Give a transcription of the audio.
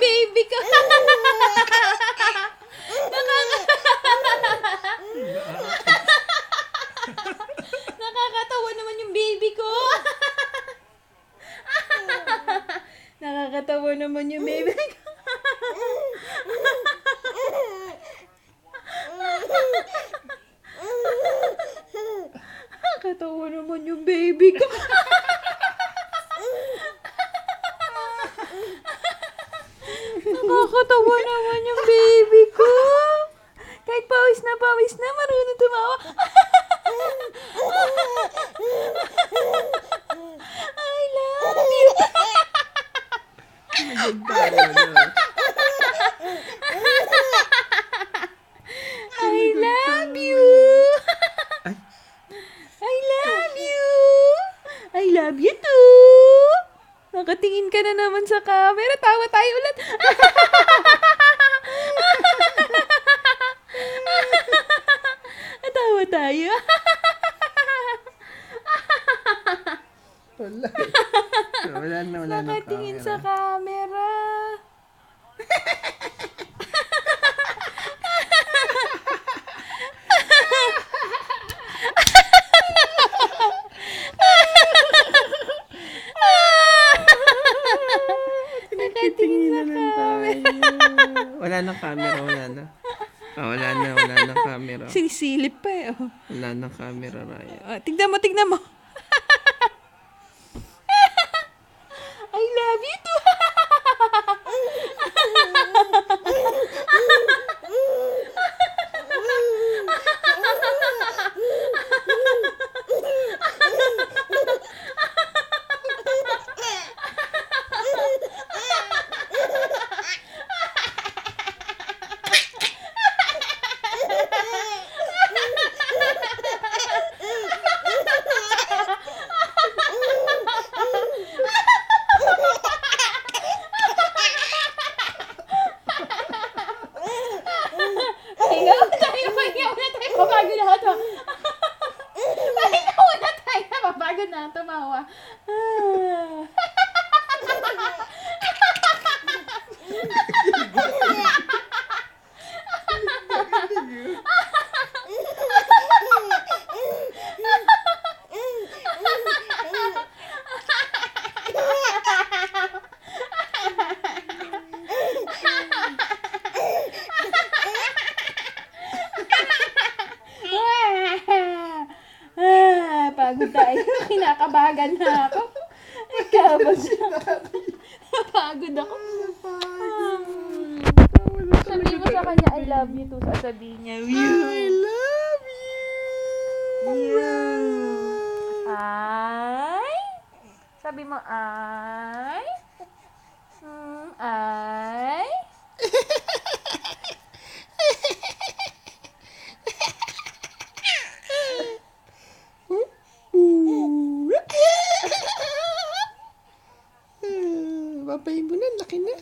baby ko. Nakakatawa naman yung baby ko. Nakakatawa naman yung baby ko. Nakakatawa naman yung baby ko. Nakakatawa naman yung baby ko. Kahit pawis na, marunong tumawa. I love you. I love you. I love you. I love you too. Nakatingin ka na naman sa camera. Tawa tayo ulit. Tawa tayo. Wala na Nakatingin sa camera. Nakatingin sa camera. Wala nang camera, wala na. Wala nang camera. Sinisilip pa eh. Oh. Wala nang camera, Raya. Tignan mo. I love you too. Pahinga muna tayo, babago na ito. Pahinga muna tayo, babago na tumawa. Pagod tayo. Kinakabagan na ako. Ikabas na. Napagod ako. Sabihin mo sa kanya, I love you too. Sasabihin niya, I love you. Ay? Sabi mo, ay? Ay? Babayin mo na, laki na.